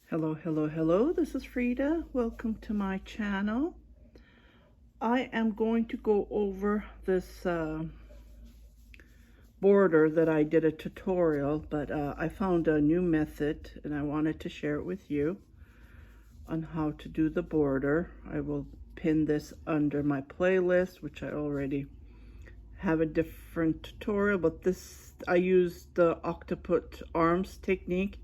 Hello, hello, hello. This is Frida. Welcome to my channel. I am going to go over this border that I did a tutorial, but I found a new method and I wanted to share it with you on how to do the border. I will pin this under my playlist, which I already have a different tutorial, but this I used the octopus arms technique,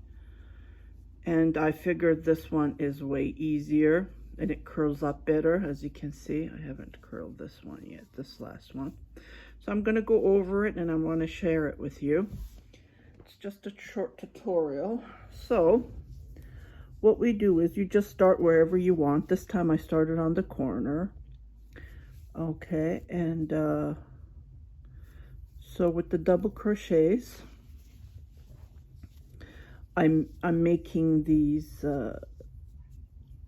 and I figured this one is way easier and it curls up better. As you can see, I haven't curled this one yet, this last one. So I'm going to go over it and I want to share it with you. It's just a short tutorial. So what we do is you just start wherever you want. This time I started on the corner. Okay, and so with the double crochets, I'm making these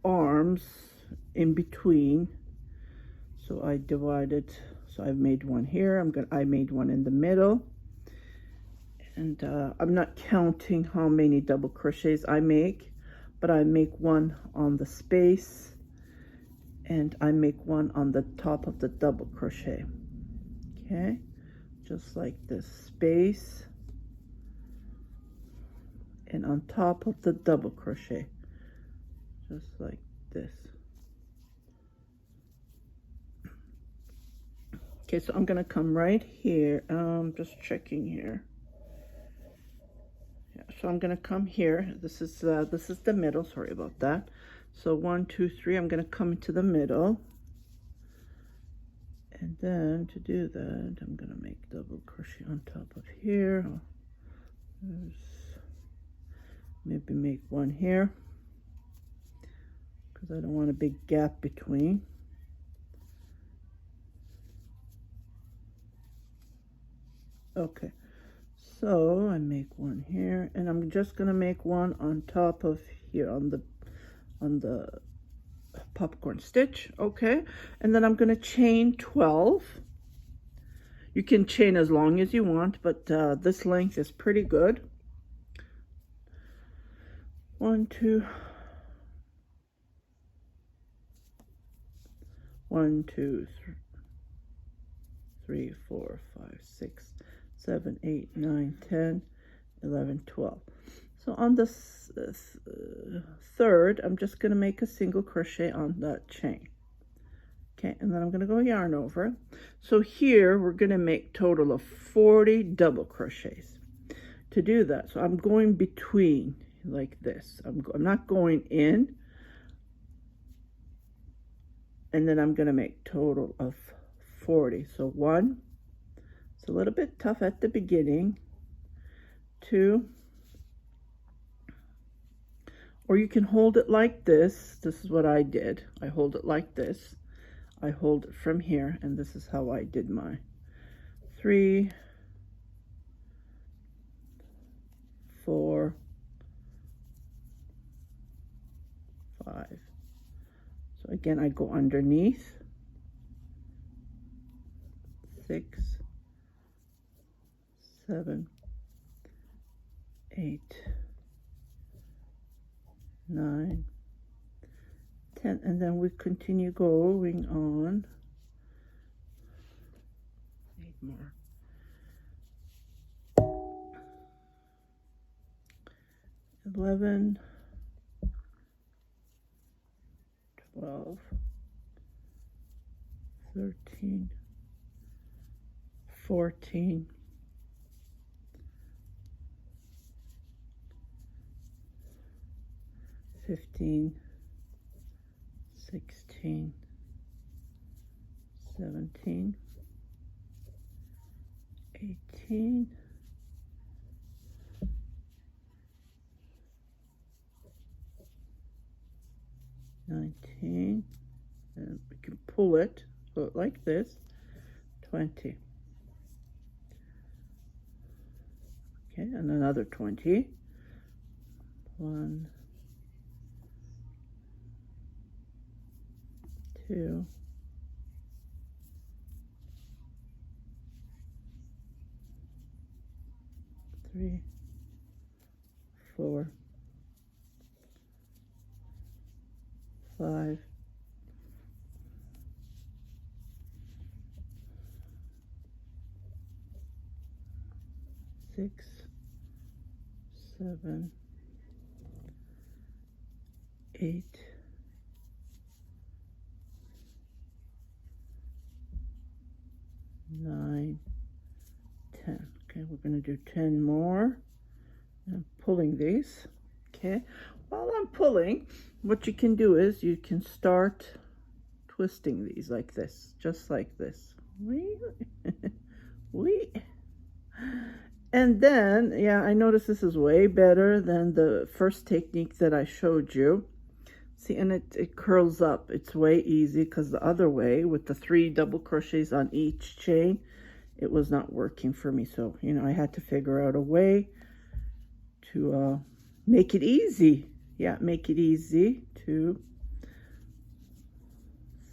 arms in between. So I divided, so I've made one here. I made one in the middle, and I'm not counting how many double crochets I make, but I make one on the space and I make one on the top of the double crochet. Okay, just like this, space and on top of the double crochet, just like this. Okay, so I'm gonna come right here. Just checking here. Yeah, so I'm gonna come here. This is the middle. Sorry about that. So 1, 2, 3. I'm gonna come into the middle, and then to do that, I'm gonna make double crochet on top of here. Maybe make one here because I don't want a big gap between. Okay, so I make one here, and I'm just gonna make one on top of here on the popcorn stitch. Okay, and then I'm gonna chain 12. You can chain as long as you want, but this length is pretty good. 1, 2, 1, 2, 3, 4, 5, 6, 7, 8, 9, 10, 11, 12. So on the third, I'm just going to make a single crochet on that chain. Okay, and then I'm going to go yarn over. So here we're going to make total of 40 double crochets. To do that, so I'm going between like this. I'm not going in, and then I'm going to make total of 40. So 1, it's a little bit tough at the beginning. 2, or you can hold it like this. This is what I did. I hold it like this. I hold it from here, and this is how I did my 3, 4, 5. So again, I go underneath. 6, 7, 8, 9, 10, and then we continue going on. 8 more. 11, 12, 13, 14, 15, 16, 17, 18, 19, and we can pull it like this, 20. Okay, and another 20. 1, 2, 3, 4, 5, 6, 7, 8, 9, 10. Okay, we're going to do 10 more. I'm pulling these. Okay, while I'm pulling, what you can do is you can start twisting these like this, just like this. Wee. And then, yeah, I notice this is way better than the first technique that I showed you. See, and it curls up. It's way easy, because the other way, with the 3 double crochets on each chain, it was not working for me. So, you know, I had to figure out a way to make it easy. Yeah, make it easy. 2,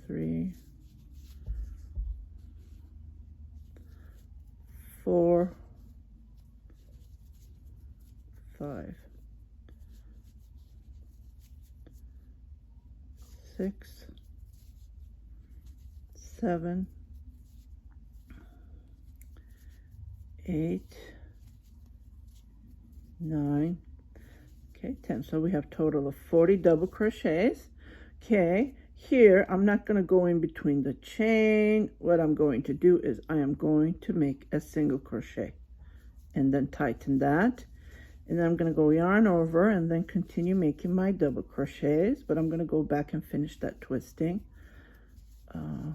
3, 4, 5, 6, 7, 8, 9, okay, 10. So we have a total of 40 double crochets. Okay, here I'm not going to go in between the chain. What I'm going to do is I am going to make a single crochet and then tighten that, and then I'm going to go yarn over and then continue making my double crochets, but I'm going to go back and finish that twisting. I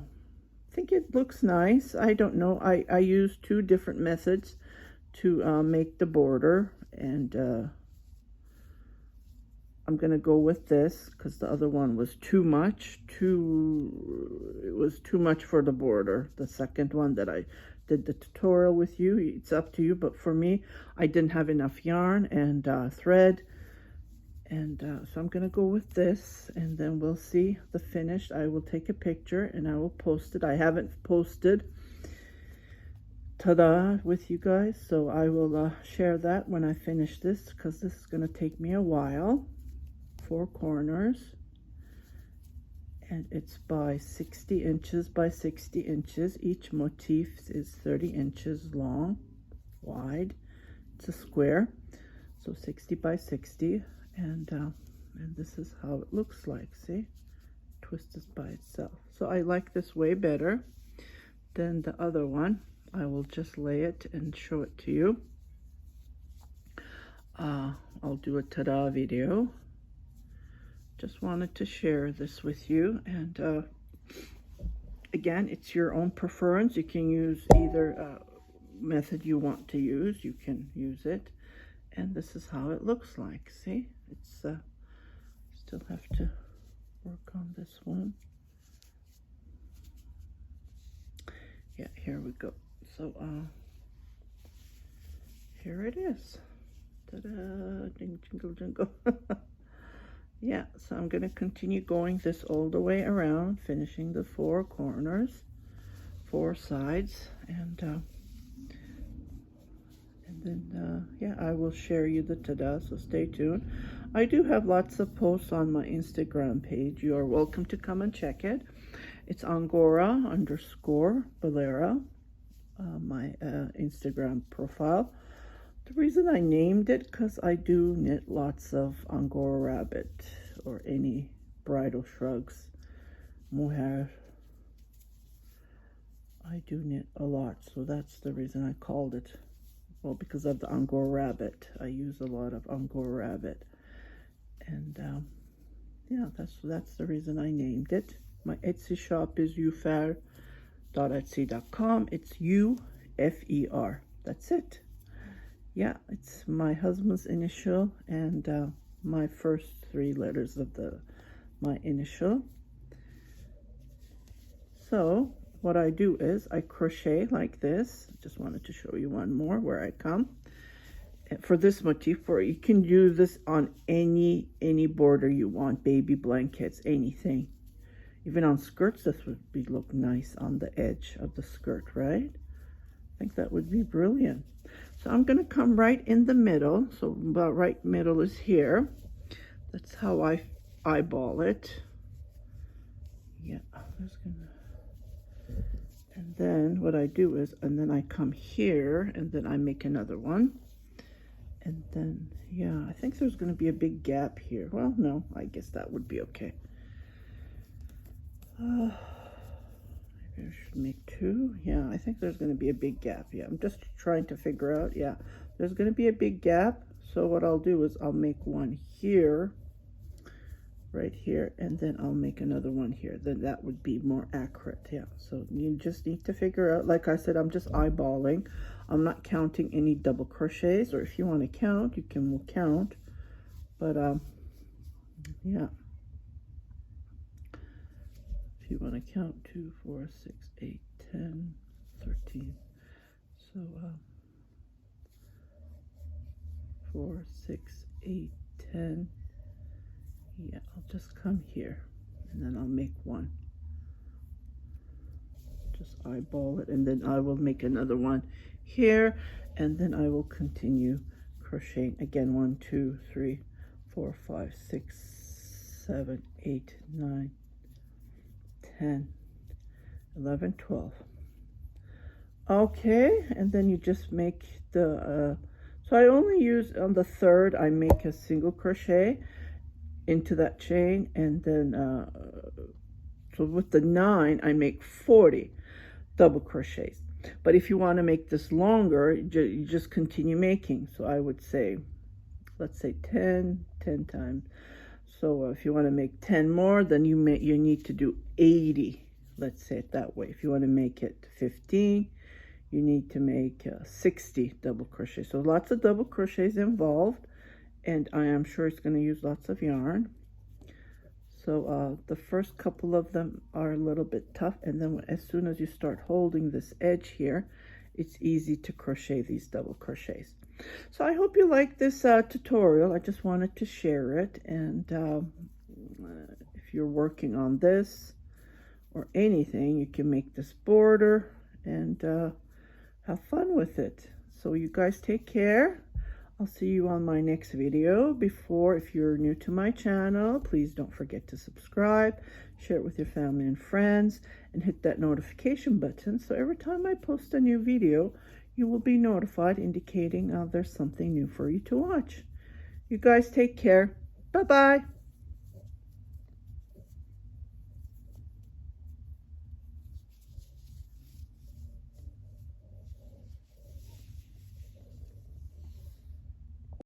think it looks nice. I don't know, I use 2 different methods to make the border, and I'm going to go with this because the other one was too much. It was too much for the border. The second one that I did the tutorial with you, it's up to you, but for me, I didn't have enough yarn and thread, and so I'm going to go with this, and then we'll see the finished. I will take a picture and I will post it. I haven't posted ta-da with you guys, so I will share that when I finish this, because this is going to take me a while. 4 corners, and it's by 60 inches by 60 inches. Each motif is 30 inches long, wide. It's a square, so 60 by 60, and this is how it looks like. See, twist this by itself. So I like this way better than the other one. I will just lay it and show it to you. I'll do a ta-da video. Just wanted to share this with you, and again, it's your own preference. You can use either method you want to use. You can use it, and this is how it looks like. See, it's still have to work on this one. Yeah, here we go. So here it is. Ta-da! Jingle jingle. Yeah, so I'm going to continue going this all the way around, finishing the 4 corners, 4 sides, and then yeah, I will share you the ta-da, so stay tuned. I do have lots of posts on my Instagram page. You are welcome to come and check it. It's Angora_Bolera, my Instagram profile. The reason I named it, because I do knit lots of Angora rabbit or any bridal shrugs, mohair. I do knit a lot, so that's the reason I called it. Well, because of the Angora rabbit. I use a lot of Angora rabbit. And yeah, that's the reason I named it. My Etsy shop is ufer.etsy.com. It's UFER. That's it. Yeah, it's my husband's initial and my first 3 letters of my initial. So what I do is I crochet like this. Just wanted to show you one more where I come. For this motif, or you can do this on any border you want, baby blankets, anything. Even on skirts, this would look nice on the edge of the skirt, right? I think that would be brilliant. So I'm going to come right in the middle. So about right middle is here. That's how I eyeball it. Yeah, there's gonna, and then what I do is, and then I come here and then I make another one. And then, yeah, I think there's going to be a big gap here. Well, no, I guess that would be okay. Maybe I should make two. Yeah, I think there's going to be a big gap. Yeah, I'm just trying to figure out. Yeah, there's going to be a big gap. So what I'll do is I'll make one here, right here, and then I'll make another one here. Then that would be more accurate. Yeah, so you just need to figure out, like I said, I'm just eyeballing. I'm not counting any double crochets, or if you want to count, you can count. But yeah, if you want to count 2, 4, 6, 8, 10, 13. So 4, 6, 8, 10. Yeah, I'll just come here and then I'll make one. Just eyeball it, and then I will make another one here, and then I will continue crocheting again. 1, 2, 3, 4, 5, 6, 7, 8, 9, 10, 11, 12. Okay, and then you just make the so I only use on the third, I make a single crochet into that chain, and then so with the 9 I make 40 double crochets. But if you want to make this longer, you just continue making. So I would say, let's say 10 times. So if you want to make 10 more, then you need to do 80. Let's say it that way. If you want to make it 15, you need to make 60 double crochets. So lots of double crochets involved, and I am sure it's going to use lots of yarn. So the first couple of them are a little bit tough, and then as soon as you start holding this edge here, it's easy to crochet these double crochets. So I hope you like this tutorial. I just wanted to share it, and if you're working on this or anything, you can make this border and have fun with it. So you guys take care. I'll see you on my next video. If you're new to my channel, please don't forget to subscribe, share it with your family and friends, and hit that notification button so every time I post a new video, you will be notified, indicating there's something new for you to watch. You guys take care. Bye-bye.